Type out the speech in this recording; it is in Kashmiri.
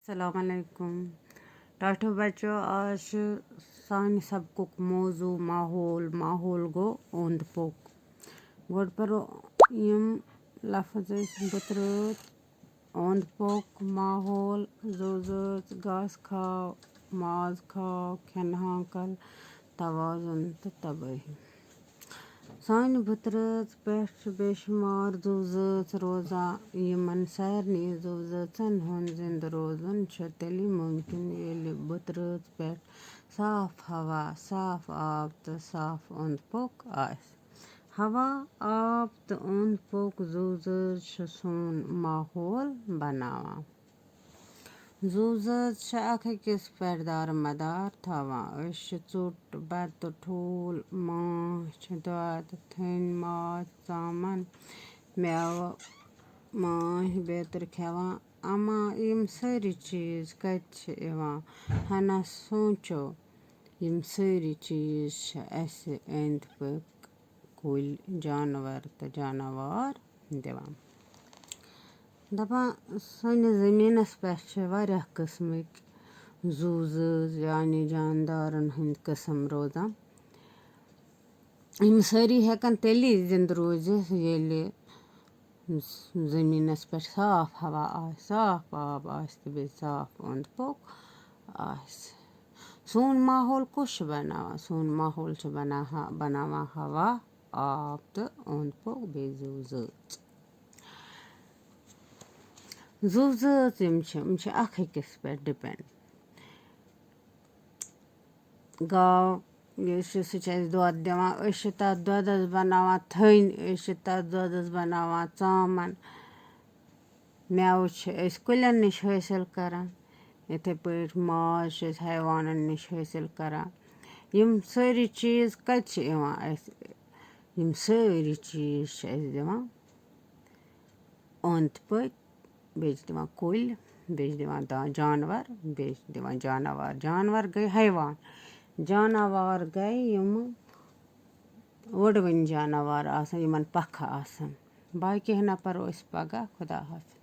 अस्सलामुअलैकुम टाठो बच्चों, आज सानि सबकुक मौजू माहौल गो ओंद पोक गोड पर यम लफ्ज बतरत ओंद पोक माहौल जोजत घास खाओ माज खाओ खेन हाकल तवाजुन तो तबाही सानि बतरत पे बेशुमार जोजत रोजान यमन सारनी जोजतन हुंद जिंद रोजन तेली मुमकिन येली बतरत पे साफ हवा साफ आब तो साफ ओंद पोक आस हवा आब तो ओंद पोक जोजत सोन माहौल बनावा जोजत अकिस पे दारमदार थवान चुट बत ठूल माछ दद थन माछ चामन मेव माह बेतर खेवान अमा यम सारी चीज कत हना सोचो यम सारी चीज अंद पक कुल जानवर तो जानवर दिवान दपान सनिस जमीनस पे वारिया किस्मक जोजत यानी जानदारन हंद किस्म रोजान यम सारी हेकन तेली जिंद रोजित येली जमीनस पे साफ हवा आस साफ आब आस तो बे साफ ओंद पोक आस सोन माहौल कुछ बनावा सोन माहौल बनावा हवा आब तो ओंद पोक बे जोजत जोजत यम अकिस पे डिपेंड गाव सह दोद दिवान तथ दोदस बनावान थन तथ दोदस बनावान चामन मेव कुलन निश हासिल करान इथे पे माज हैवानन निश हासिल करान यम सारी चीज कत यम सारी चीज दिवान ओंद पक बे दिवान कुल बे दिवान जानवर बे दिवान जानवर गई हैवान जानवर गई यम वडवन जानवर आसन यमन पख आसन बाकी हना परो पगह खुदा हाफिज।